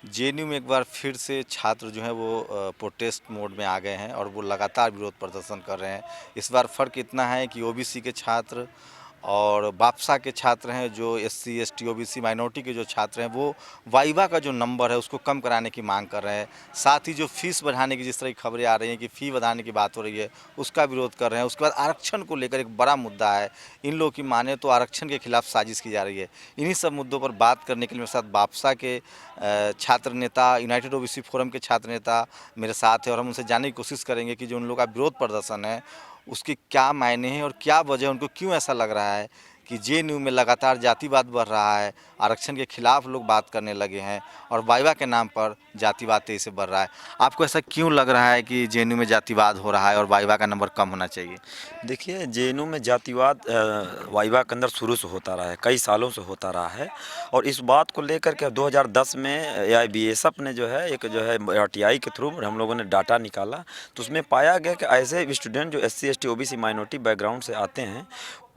JNU में एक बार फिर से छात्र जो हैं वो प्रोटेस्ट मोड में आ गए हैं और वो लगातार विरोध प्रदर्शन कर रहे हैं। इस बार फ़र्क इतना है कि ओबीसी के छात्र और बापसा के छात्र हैं, जो एससी एसटी ओबीसी माइनॉरिटी के जो छात्र हैं, वो वाइवा का जो नंबर है उसको कम कराने की मांग कर रहे हैं। साथ ही जो फीस बढ़ाने की जिस तरह की खबरें आ रही हैं कि फ़ी बढ़ाने की बात हो रही है, उसका विरोध कर रहे हैं। उसके बाद आरक्षण को लेकर एक बड़ा मुद्दा है। इन लोगों की माने तो आरक्षण के खिलाफ साजिश की जा रही है। इन्हीं सब मुद्दों पर बात करने के लिए मेरे साथ बापसा के छात्र नेता, यूनाइटेड ओबीसी फोरम के छात्र नेता मेरे साथ हैं और हम उनसे जानने की कोशिश करेंगे कि जो उन लोगों का विरोध प्रदर्शन है उसके क्या मायने हैं और क्या वजह, उनको क्यों ऐसा लग रहा है कि जेएनयू में लगातार जातिवाद बढ़ रहा है, आरक्षण के खिलाफ लोग बात करने लगे हैं और वाइवा के नाम पर जातिवाद तेजी से बढ़ रहा है। आपको ऐसा क्यों लग रहा है कि जेएनयू में जातिवाद हो रहा है और वाइवा का नंबर कम होना चाहिए? देखिए, जेएनयू में जातिवाद वाइवा के अंदर शुरू से होता रहा है, कई सालों से होता रहा है। और इस बात को लेकर के 2010 में एआईबीएसएफ ने जो है एक जो है आरटीआई के थ्रू हम लोगों ने डाटा निकाला, तो उसमें पाया गया कि ऐसे स्टूडेंट जो SC ST OBC minority background से आते हैं,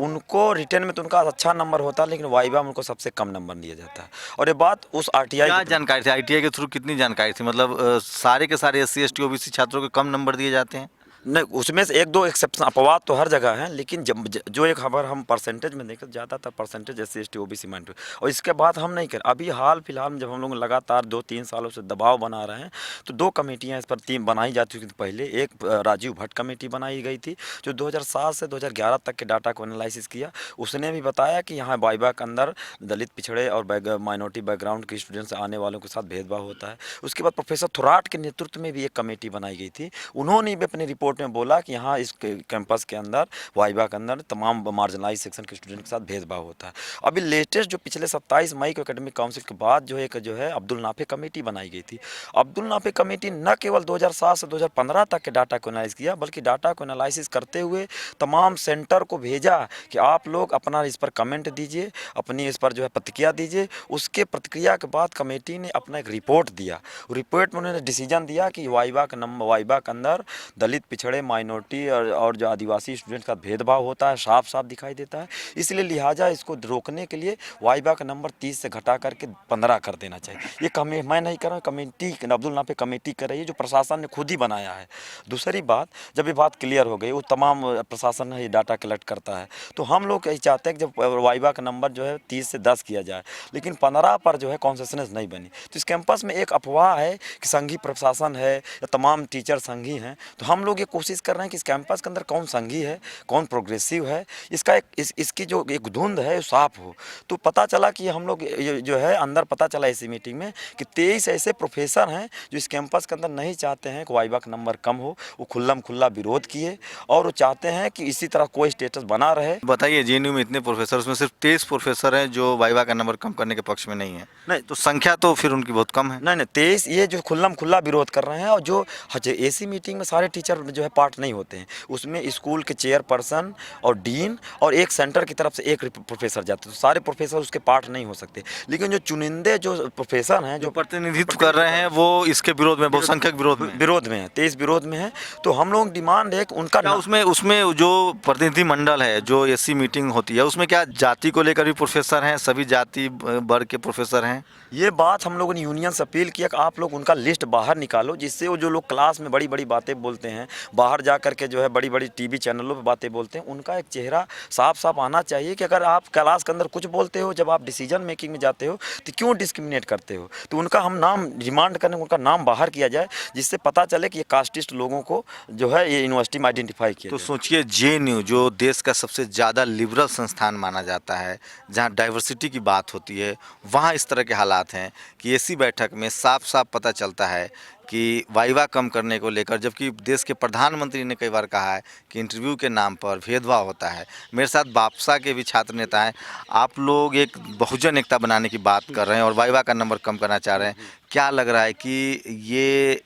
उनको रिटर्न में तो उनका अच्छा नंबर होता है, लेकिन वाइवा में उनको सबसे कम नंबर दिया जाता है। और ये बात उस आरटीआई क्या के थ्रू जानकारी थी आईटीआई के थ्रू? कितनी जानकारी थी? मतलब सारे के सारे एससी एसटी ओबीसी छात्रों को कम नंबर दिए जाते हैं? नहीं, उसमें से एक दो एक्सेप्शन अपवाद तो हर जगह हैं, लेकिन जो एक खबर हम परसेंटेज में देखें, ज़्यादातर percentage SC ST OBC minority. और इसके बाद हम नहीं करें, अभी हाल फिलहाल में जब हम लोग लगातार 2-3 सालों से दबाव बना रहे हैं, तो 2 कमेटियां इस पर 3 बनाई जा चुकी थी पहले। एक राजीव भट्ट कमेटी बनाई गई थी, जो 2007 से 2011 तक के डाटा को एनालिसिस किया। उसने भी बताया कि यहाँ वाइवा के अंदर दलित, पिछड़े और माइनॉरिटी बैकग्राउंड के स्टूडेंट्स आने वालों के साथ भेदभाव होता है। उसके बाद प्रोफेसर थोराट के नेतृत्व में भी एक कमेटी बनाई गई थी। उन्होंने भी अपनी रिपोर्ट में बोला कि यहाँ इस कैंपस के अंदर, वाइवा के अंदर तमाम मार्जिनलाइज सेक्शन के स्टूडेंट के साथ भेदभाव होता है। अभी लेटेस्ट जो पिछले 27 मई को एकेडमिक काउंसिल के बाद जो है अब्दुल नाफे कमेटी बनाई गई थी। अब्दुल नाफे कमेटी न केवल 2007 से 2015 तक के डाटा को एनालाइज किया, बल्कि डाटा को एनालिसिस करते हुए तमाम सेंटर को भेजा कि आप लोग अपना इस पर कमेंट दीजिए, अपनी इस पर जो है प्रतिक्रिया दीजिए। उसके प्रतिक्रिया के बाद कमेटी ने अपना एक रिपोर्ट दिया। रिपोर्ट में उन्होंने डिसीजन दिया कि वाइवा के अंदर दलित, पिछड़े, माइनॉरिटी और जो आदिवासी स्टूडेंट का भेदभाव होता है, साफ साफ दिखाई देता है। इसलिए लिहाजा इसको रोकने के लिए वाइवा का नंबर 30 से घटा करके 15 कर देना चाहिए। ये मैं नहीं कर रहा हूँ, कमेटी अब्दुल नाफे कमेटी कर रही है, जो प्रशासन ने खुद ही बनाया है। दूसरी बात, जब ये बात क्लियर हो गई, वो तमाम प्रशासन ये डाटा कलेक्ट करता है, तो हम लोग यही चाहते हैं कि जब वाइवा का नंबर जो है 30 से 10 किया जाए, लेकिन 15 पर जो है कॉन्सेशनस नहीं बनी। तो इस कैंपस में एक अफवाह है कि संघी प्रशासन है या तमाम टीचर संघी हैं, तो हम लोग ये कोशिश कर रहे हैं कि इस कैंपस के अंदर कौन संघी है, कौन प्रोग्रेसिव है, इसका इसकी जो एक धुंध है साफ हो। तो पता चला कि हम लोग जो है अंदर पता चला इसी मीटिंग में कि 23 ऐसे प्रोफेसर हैं जो इस कैंपस के अंदर नहीं चाहते हैं कि वाइवा का नंबर कम हो। वो खुल्लम खुल्ला विरोध किए और वो चाहते हैं कि इसी तरह कोई स्टेटस बना रहे। बताइए, जेएनयू में इतने प्रोफेसर, उसमें सिर्फ 23 प्रोफेसर हैं जो वाइवा का नंबर कम करने के पक्ष में नहीं है, नहीं तो संख्या तो फिर उनकी बहुत कम है। नहीं नहीं 23 ये जो खुल्लम खुल्ला विरोध कर रहे हैं, और जो एसी मीटिंग में सारे टीचर जो है पार्ट नहीं होते हैं, उसमें स्कूल के चेयरपर्सन और डीन और एक सेंटर की तरफ से एक प्रोफेसर जाते हैं, तो सारे प्रोफेसर उसके पार्ट नहीं हो सकते। लेकिन जो चुनिंदे जो प्रोफेसर हैं, जो प्रतिनिधित्व कर रहे हैं, वो इसके विरोध में, बहुसंख्यक विरोध में है, 23 विरोध में है। तो हम लोग डिमांड है कि उनका क्या उसमें उसमें जो प्रतिनिधि मंडल है, जो एससी मीटिंग होती है, उसमें क्या जाति को लेकर भी प्रोफेसर हैं, सभी जाति वर्ग के प्रोफेसर हैं? ये बात हम लोगों ने यूनियन से अपील किया कि आप लोग उनका लिस्ट बाहर निकालो, जिससे वो जो लोग क्लास में बड़ी बड़ी बातें बोलते हैं, बाहर जा कर के जो है बड़ी बड़ी टीवी चैनलों पे बातें बोलते हैं, उनका एक चेहरा साफ साफ आना चाहिए कि अगर आप क्लास के अंदर कुछ बोलते हो, जब आप डिसीजन मेकिंग में जाते हो, तो क्यों डिस्क्रिमिनेट करते हो। तो उनका हम नाम डिमांड करने, उनका नाम बाहर किया जाए, जिससे पता चले कि ये कास्टिस्ट लोगों को जो है ये यूनिवर्सिटी में आइडेंटिफाई किया तो जाए। सोचिए, जेएनयू जो देश का सबसे ज़्यादा लिबरल संस्थान माना जाता है, जहाँ डाइवर्सिटी की बात होती है, वहाँ इस तरह के हालात हैं कि एसी बैठक में साफ साफ पता चलता है कि वाइवा कम करने को लेकर, जबकि देश के प्रधानमंत्री ने कई बार कहा है कि इंटरव्यू के नाम पर भेदभाव होता है। मेरे साथ बापसा के भी छात्र नेता हैं। आप लोग एक बहुजन एकता बनाने की बात कर रहे हैं और वाइवा का नंबर कम करना चाह रहे हैं। क्या लग रहा है कि ये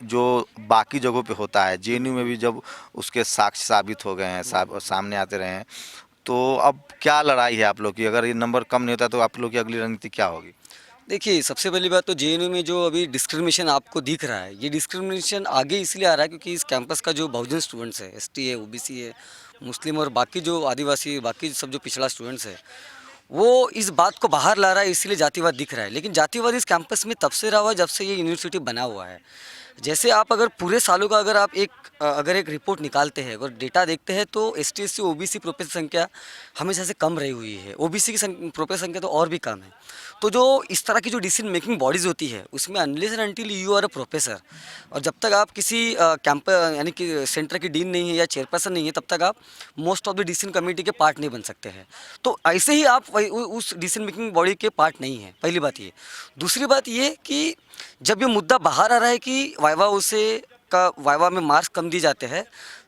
जो बाकी जगहों पे होता है, जेएनयू में भी जब उसके साक्ष्य साबित हो गए हैं, सामने आते रहे हैं, तो अब क्या लड़ाई है आप लोग की? अगर ये नंबर कम नहीं होता तो आप लोग की अगली रणनीति क्या होगी? देखिए, सबसे पहली बात तो जेएनयू में जो अभी डिस्क्रिमिनेशन आपको दिख रहा है, ये डिस्क्रिमिनेशन आगे इसलिए आ रहा है क्योंकि इस कैंपस का जो बहुजन स्टूडेंट्स है, एसटी है, ओबीसी है, मुस्लिम और बाकी जो आदिवासी, बाकी सब जो पिछड़ा स्टूडेंट्स है, वो इस बात को बाहर ला रहा है, इसलिए जातिवाद दिख रहा है। लेकिन जातिवाद इस कैंपस में तब से रहा हुआ है जब से ये यूनिवर्सिटी बना हुआ है। जैसे आप अगर पूरे सालों का अगर एक रिपोर्ट निकालते हैं, अगर डेटा देखते हैं, तो एसटी एससी ओबीसी प्रोफेसर संख्या हमेशा से कम रही हुई है। ओबीसी की प्रोफेसर संख्या तो और भी कम है। तो जो इस तरह की जो डिसीजन मेकिंग बॉडीज़ होती है, उसमें unless and until you are a professor, और जब तक आप किसी कैंपस यानी कि सेंटर की डीन नहीं है या चेयरपर्सन नहीं है, तब तक आप most of the decision committee के पार्ट नहीं बन सकते हैं। तो ऐसे ही आप उस डिसीजन मेकिंग बॉडी के पार्ट नहीं है, पहली बात ये। दूसरी बात ये कि जब ये मुद्दा बाहर आ रहा है कि वाइवा में मार्क्स कम दिए जाते हैं,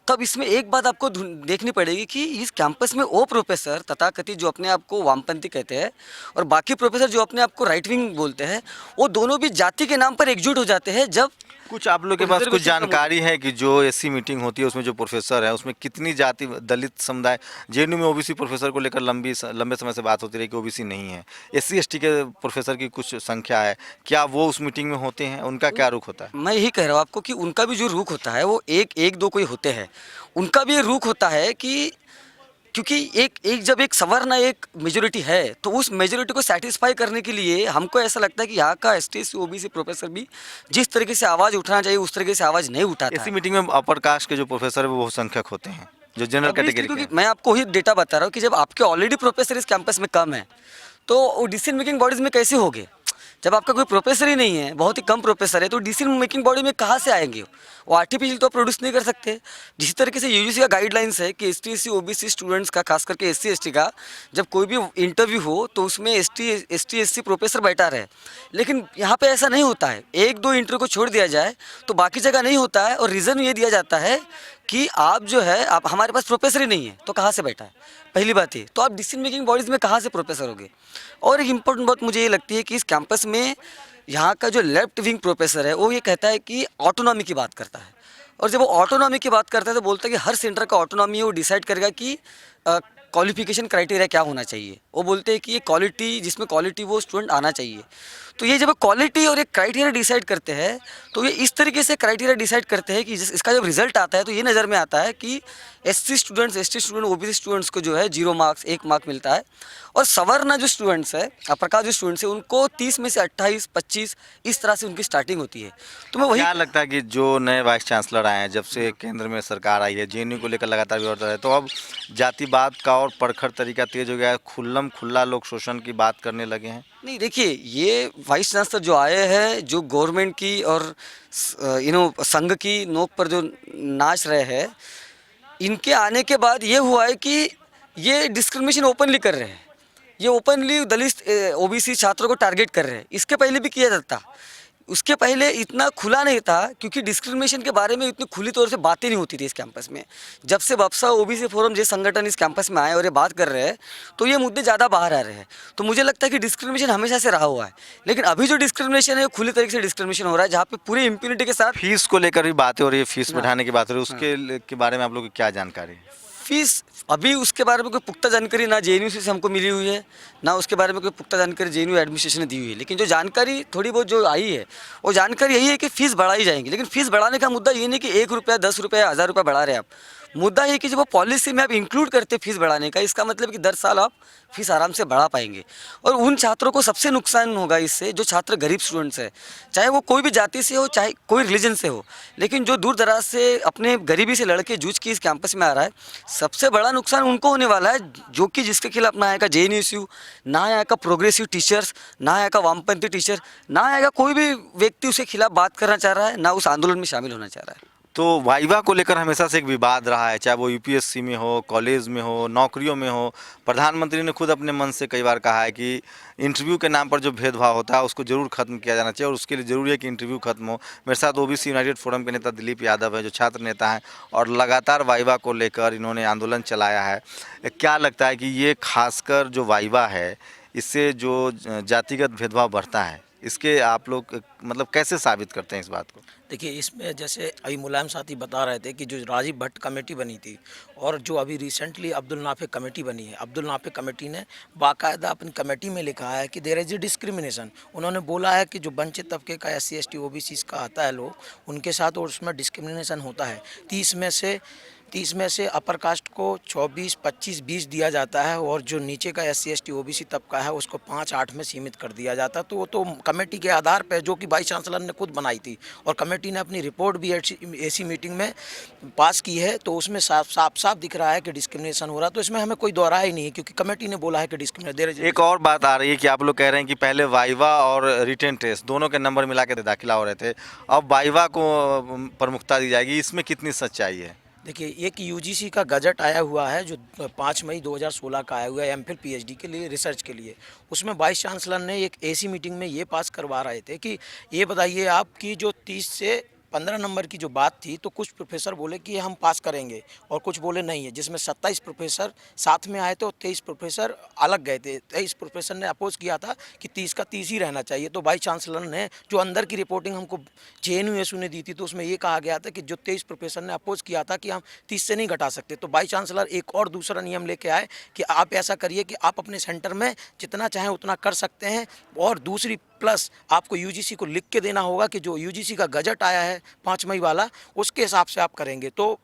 तब इसमें एक बात आपको देखनी पड़ेगी कि इस कैंपस में वो प्रोफेसर तथाकथित जो अपने आप को वामपंथी कहते हैं, और बाकी प्रोफेसर जो अपने आप को राइट विंग बोलते हैं, वो दोनों भी जाति के नाम पर एकजुट हो जाते हैं। जब कुछ आप लोग के पास कुछ जानकारी है कि जो एससी मीटिंग होती है उसमें जो प्रोफेसर है उसमें कितनी जाति दलित समुदाय, जेएनयू में ओबीसी प्रोफेसर को लेकर लंबे समय से बात होती रही कि ओबीसी नहीं है, एससी एसटी के प्रोफेसर की कुछ संख्या है, क्या वो उस मीटिंग में होते हैं, उनका क्या रुख होता है? मैं यही कह रहा हूँ आपको कि उनका भी जो रुख होता है वो एक दो कोई होते हैं, उनका भी रुख होता है कि क्योंकि जब एक सवर्ण एक मेजोरिटी है, तो उस मेजोरिटी को सेटिस्फाई करने के लिए हमको ऐसा लगता है कि यहाँ का एसटी एससी ओबीसी प्रोफेसर भी जिस तरीके से आवाज़ उठाना चाहिए उस तरीके से आवाज़ नहीं उठाता एससी है। मीटिंग में अपर कास्ट के जो प्रोफेसर है वो बहुसंख्यक होते हैं, जो जनरल Obviously, कैटेगरी के क्योंकि हैं। मैं आपको वही डेटा बता रहा हूँ कि जब आपके ऑलरेडी प्रोफेसर इस कैंपस में कम है, तो वो डिसीजन मेकिंग बॉडीज में कैसे होंगे? जब आपका कोई प्रोफेसर ही नहीं है, बहुत ही कम प्रोफेसर है, तो डिसीजन मेकिंग बॉडी में कहाँ से आएंगे? वो आर्टिफिशियल तो प्रोड्यूस नहीं कर सकते। जिस तरीके से यूजीसी का गाइडलाइंस है कि एसटी एससी ओबीसी स्टूडेंट्स का, खास करके एससी एसटी का, जब कोई भी इंटरव्यू हो तो उसमें एसटी एससी प्रोफेसर बैठा रहे। लेकिन यहाँ पे ऐसा नहीं होता है। एक दो इंटरव्यू को छोड़ दिया जाए तो बाकी जगह नहीं होता है, और रीज़न ये दिया जाता है कि आप जो है, आप हमारे पास प्रोफेसर ही नहीं है तो कहाँ से बैठा है? पहली बात ये, तो आप डिसीजन मेकिंग बॉडीज़ में कहाँ से प्रोफेसर होगे? और एक इम्पोर्टेंट बात मुझे ये लगती है कि इस कैंपस में यहाँ का जो लेफ्ट विंग प्रोफेसर है, वो ये कहता है कि ऑटोनॉमी की बात करता है, और जब वो ऑटोनॉमी की बात करता है तो बोलता है कि हर सेंटर का ऑटोनॉमी है, वो डिसाइड करेगा कि क्वालिफिकेशन क्राइटेरिया क्या होना चाहिए। वो बोलते हैं कि ये क्वालिटी, जिसमें क्वालिटी वो स्टूडेंट आना चाहिए। तो ये जब क्वालिटी और एक क्राइटेरिया डिसाइड करते हैं, तो ये इस तरीके से क्राइटेरिया डिसाइड करते हैं कि इसका जब रिजल्ट आता है तो ये नज़र में आता है कि SC students, ST student, OBC students को जो है 0 मार्क्स, 1 मार्क मिलता है, और सवर्ण जो स्टूडेंट्स है, अपर कास्ट जो स्टूडेंट्स है, उनको 30 में से 28, 25 इस तरह से उनकी स्टार्टिंग होती है। तो मैं वही क्या लगता है कि जो नए वाइस चांसलर आए हैं, जब से केंद्र में सरकार आई है, जेएनयू को लेकर लगातार विरोध है, तो अब जातिवाद का और प्रखर तरीका तेज हो गया है, खुला लोग शोषण की बात करने लगे हैं? नहीं, देखिए, ये वाइस चांसलर जो आए हैं, जो गवर्नमेंट की और संघ की नोक पर जो नाच रहे हैं, इनके आने के बाद ये हुआ है कि ये डिस्क्रिमिनेशन ओपनली कर रहे हैं। ये ओपनली दलित ओबीसी छात्रों को टारगेट कर रहे हैं। इसके पहले भी किया जाता, उसके पहले इतना खुला नहीं था, क्योंकि डिस्क्रिमिनेशन के बारे में इतनी खुली तौर से बातें नहीं होती थी इस कैंपस में। जब से बप्सा ओबीसी फोरम जैसे संगठन इस कैंपस में आए और ये बात कर रहे हैं, तो ये मुद्दे ज़्यादा बाहर आ रहे हैं। तो मुझे लगता है कि डिस्क्रिमिनेशन हमेशा से रहा हुआ है, लेकिन अभी जो डिस्क्रिमिनेशन है, खुली तरीके से डिस्क्रिमिनेशन हो रहा है, जहाँ पे पूरी इम्प्यूनिटी के साथ फीस को लेकर भी बातें हो रही है, फीस बढ़ाने की बात हो रही है, उसके के बारे में आप लोगों की क्या जानकारी है? फीस, अभी उसके बारे में कोई पुख्ता जानकारी ना जेएनयू से हमको मिली हुई है, ना उसके बारे में कोई पुख्ता जानकारी जेएनयू एडमिनिस्ट्रेशन ने दी हुई है। लेकिन जो जानकारी थोड़ी बहुत जो आई है, वो जानकारी यही है कि फ़ीस बढ़ाई जाएंगी। लेकिन फ़ीस बढ़ाने का मुद्दा ये नहीं कि 1 रुपया, 10 रुपया, 1000 रुपया बढ़ा रहे हैं आप। मुद्दा ये कि जब वो पॉलिसी में आप इंक्लूड करते फीस बढ़ाने का, इसका मतलब कि 10 साल आप फीस आराम से बढ़ा पाएंगे। और उन छात्रों को सबसे नुकसान होगा इससे, जो छात्र गरीब स्टूडेंट्स हैं, चाहे वो कोई भी जाति से हो, चाहे कोई रिलीजन से हो, लेकिन जो दूर दराज से अपने गरीबी से लड़के जूझ के इस कैंपस में आ रहा है, सबसे बड़ा नुकसान उनको होने वाला है, जो कि जिसके खिलाफ ना आएगा जेएनयू, ना आएगा प्रोग्रेसिव टीचर्स, ना आएगा वामपंथी टीचर, ना आएगा कोई भी व्यक्ति उसके खिलाफ बात करना चाह रहा है, ना उस आंदोलन में शामिल होना चाह रहा है। तो वाइवा को लेकर हमेशा से एक विवाद रहा है, चाहे वो यूपीएससी में हो, कॉलेज में हो, नौकरियों में हो। प्रधानमंत्री ने खुद अपने मन से कई बार कहा है कि इंटरव्यू के नाम पर जो भेदभाव होता है उसको ज़रूर खत्म किया जाना चाहिए, और उसके लिए ज़रूरी है कि इंटरव्यू खत्म हो। मेरे साथ ओबीसी यूनाइटेड फोरम के नेता दिलीप यादव है, जो छात्र नेता हैं, और लगातार वाइवा को लेकर इन्होंने आंदोलन चलाया है। क्या लगता है कि ये खासकर जो वाइवा है, इससे जो जातिगत भेदभाव बढ़ता है, इसके आप लोग मतलब कैसे साबित करते हैं इस बात को? देखिए, इसमें जैसे अभी मुलायम साथी बता रहे थे कि जो राजीव भट्ट कमेटी बनी थी और जो अभी रिसेंटली अब्दुल नाफे कमेटी बनी है, अब्दुल नाफे कमेटी ने बाकायदा अपनी कमेटी में लिखा है कि देयर इज़ ए डिस्क्रिमिनेशन। उन्होंने बोला है कि जो वंचित तबके का SC ST OBC का आता है लोग, उनके साथ और उसमें डिस्क्रिमिनेशन होता है। 30 में से 30 में से अपर कास्ट को 24, 25, 20 दिया जाता है और जो नीचे का SC ST OBC तबका है उसको 5, 8 में सीमित कर दिया जाता है। तो वो तो कमेटी के आधार पर, जो कि वाइस चांसलर ने खुद बनाई थी और कमेटी ने अपनी रिपोर्ट भी ऐसी मीटिंग में पास की है, तो उसमें साफ दिख रहा है कि डिस्क्रिमिनेशन हो रहा है। तो इसमें हमें कोई दोहरा ही नहीं है, क्योंकि कमेटी ने बोला है कि डिस्क्रिमिनेशन। एक और बात आ रही है कि आप लोग कह रहे हैं कि पहले वाइवा और रिटेन टेस्ट दोनों के नंबर मिला के दाखिला हो रहे थे, अब वाइवा को प्रमुखता दी जाएगी, इसमें कितनी सच्चाई है? देखिए, एक UGC का गजट आया हुआ है जो 5 मई 2016 का आया हुआ है MPhil PhD के लिए, रिसर्च के लिए। उसमें वाइस चांसलर ने एक ऐसी मीटिंग में ये पास करवा रहे थे कि ये बताइए आपकी जो 30 से 15 नंबर की जो बात थी, तो कुछ प्रोफेसर बोले कि हम पास करेंगे और कुछ बोले नहीं है, जिसमें 27 प्रोफेसर साथ में आए थे और 23 प्रोफेसर अलग गए थे। 23 प्रोफेसर ने अपोज किया था कि 30 का 30 ही रहना चाहिए। तो वाइस चांसलर ने जो अंदर की रिपोर्टिंग हमको JNU ने दी थी, तो उसमें ये कहा गया था कि जो 23 प्रोफेसर ने अपोज किया था कि हम 30 से नहीं घटा सकते। तो वाइस चांसलर एक और दूसरा नियम लेके आए कि आप ऐसा करिए कि आप अपने सेंटर में जितना चाहें उतना कर सकते हैं, और दूसरी प्लस आपको UGC को लिख के देना होगा कि जो UGC का गजट आया है 5 मई वाला, उसके हिसाब से आप करेंगे। तो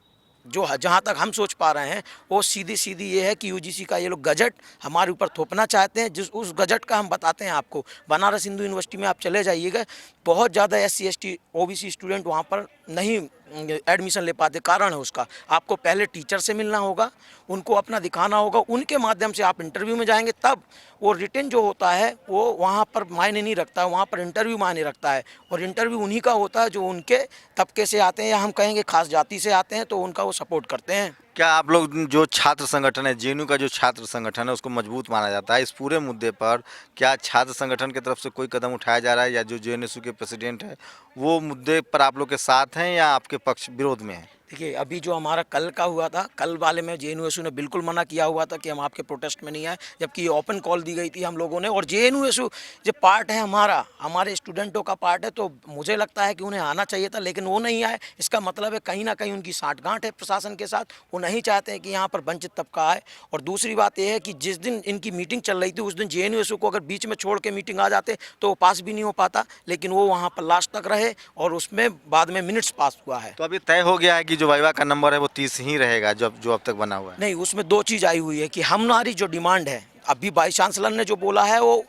जो जहाँ तक हम सोच पा रहे हैं वो सीधी ये है कि UGC का ये लोग गजट हमारे ऊपर थोपना चाहते हैं। जिस उस गजट का हम बताते हैं आपको, बनारस हिंदू यूनिवर्सिटी में आप चले जाइएगा, बहुत ज़्यादा SC ST OBC स्टूडेंट वहाँ पर नहीं एडमिशन ले पाते। कारण है उसका, आपको पहले टीचर से मिलना होगा, उनको अपना दिखाना होगा, उनके माध्यम से आप इंटरव्यू में जाएंगे, तब वो रिटन जो होता है वो वहाँ पर मायने नहीं रखता है, वहाँ पर इंटरव्यू मायने रखता है। और इंटरव्यू उन्हीं का होता है जो उनके तबके से आते हैं, या हम कहेंगे खास जाति से आते हैं, तो उनका वो सपोर्ट करते हैं। क्या आप लोग जो छात्र संगठन है, JNU का जो छात्र संगठन है, उसको मजबूत माना जाता है? इस पूरे मुद्दे पर क्या छात्र संगठन की तरफ से कोई कदम उठाया जा रहा है, या जो JNSU के प्रेसिडेंट है वो मुद्दे पर आप लोग के साथ हैं या आपके पक्ष विरोध में है? देखिए, अभी जो हमारा कल का हुआ था, कल वाले में JNSU ने बिल्कुल मना किया हुआ था कि हम आपके प्रोटेस्ट में नहीं आए, जबकि ये ओपन कॉल दी गई थी हम लोगों ने। और JNSU जो पार्ट है हमारा, हमारे स्टूडेंटों का पार्ट है, तो मुझे लगता है कि उन्हें आना चाहिए था, लेकिन वो नहीं आए। इसका मतलब है कहीं ना कहीं उनकी साठगांठ है प्रशासन के साथ, वो नहीं चाहते हैं कि यहाँ पर वंचित तबका आए। और दूसरी बात यह है कि जिस दिन इनकी मीटिंग चल रही थी, उस दिन JNSU को अगर बीच में छोड़ के मीटिंग आ जाते तो वो पास भी नहीं हो पाता, लेकिन वो वहाँ पर लास्ट तक रहे और उसमें बाद में मिनट्स पास हुआ है। तो अभी तय हो गया है कि जो वाइवा का नंबर है वो 30 ही रहेगा, जो अब तक बना हुआ है? नहीं, उसमें दो चीज़ आई हुई है कि हमारी जो डिमांड है, अभी वाइस चांसलर ने जो बोला है वो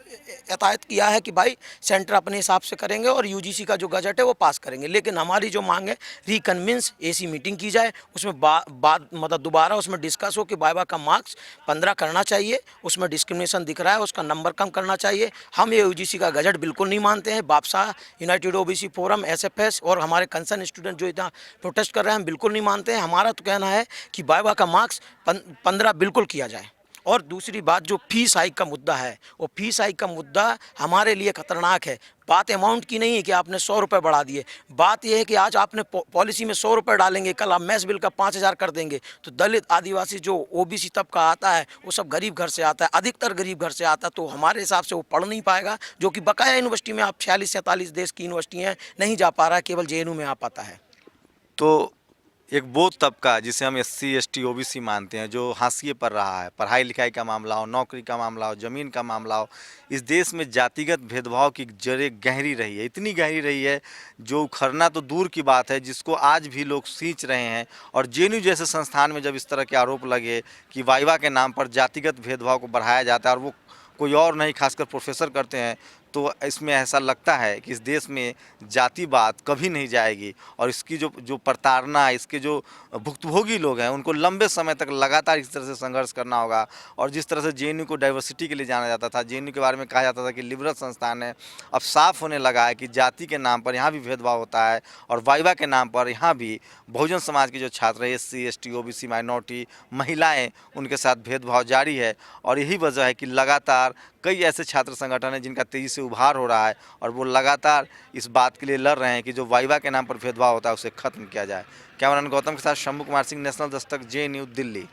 एतायत किया है कि भाई सेंटर अपने हिसाब से करेंगे और UGC का जो गजट है वो पास करेंगे। लेकिन हमारी जो मांग है, रिकन्विंस ऐसी मीटिंग की जाए, उसमें मतलब दोबारा उसमें डिस्कस हो कि वाइवा का मार्क्स 15 करना चाहिए, उसमें डिस्क्रिमिनेशन दिख रहा है, उसका नंबर कम करना चाहिए। हम ये UGC का गजट बिल्कुल नहीं मानते हैं। बापसा, यूनाइटेड OBC फोरम, SFS और हमारे कंसर्न स्टूडेंट जो इतना प्रोटेस्ट कर रहे हैं, हम बिल्कुल नहीं मानते हैं। हमारा तो कहना है कि वाइवा का मार्क्स 15 बिल्कुल किया जाए। और दूसरी बात, जो फीस हाइक का मुद्दा है, वो फीस हाइक का मुद्दा हमारे लिए खतरनाक है। बात अमाउंट की नहीं है कि आपने 100 रुपये बढ़ा दिए, बात यह है कि आज आपने पॉलिसी में 100 रुपये डालेंगे, कल आप मैस बिल का 5000 कर देंगे, तो दलित आदिवासी जो OBC तबका आता है वो सब गरीब घर से आता है, अधिकतर गरीब घर से आता है। तो हमारे हिसाब से वो पढ़ नहीं पाएगा, जो कि बकाया यूनिवर्सिटी में आप 46-47 देश की यूनिवर्सिटी हैं, नहीं जा पा रहा है, केवल JNU में आ पाता है। तो एक वो तबका जिसे हम SC ST OBC मानते हैं, जो हाशिए पर रहा है, पढ़ाई लिखाई का मामला हो, नौकरी का मामला हो, ज़मीन का मामला हो, इस देश में जातिगत भेदभाव की जड़ें गहरी रही है, इतनी गहरी रही है जो उखड़ना तो दूर की बात है, जिसको आज भी लोग सींच रहे हैं। और JNU जैसे संस्थान में जब इस तरह के आरोप लगे कि वाइवा के नाम पर जातिगत भेदभाव को बढ़ाया जाता है और वो कोई और नहीं, खासकर प्रोफेसर करते हैं, तो इसमें ऐसा लगता है कि इस देश में जातिवाद कभी नहीं जाएगी। और इसकी जो प्रताड़ना, इसके जो भुक्तभोगी लोग हैं, उनको लंबे समय तक लगातार इस तरह से संघर्ष करना होगा। और जिस तरह से JNU को डाइवर्सिटी के लिए जाना जाता था, JNU के बारे में कहा जाता था कि लिबरल संस्थान है, अब साफ होने लगा है कि जाति के नाम पर यहाँ भी भेदभाव होता है, और वाइवा के नाम पर यहाँ भी बहुजन समाज के जो छात्र हैं, SC ST OBC, माइनॉरिटी, महिलाएँ, उनके साथ भेदभाव जारी है। और यही वजह है कि लगातार कई ऐसे छात्र संगठन हैं जिनका तेज़ी से उभार हो रहा है, और वो लगातार इस बात के लिए लड़ रहे हैं कि जो वाइवा के नाम पर भेदभाव होता है उसे खत्म किया जाए। कैमरामैन गौतम के साथ शंभू कुमार सिंह, नेशनल दस्तक, JNU, दिल्ली।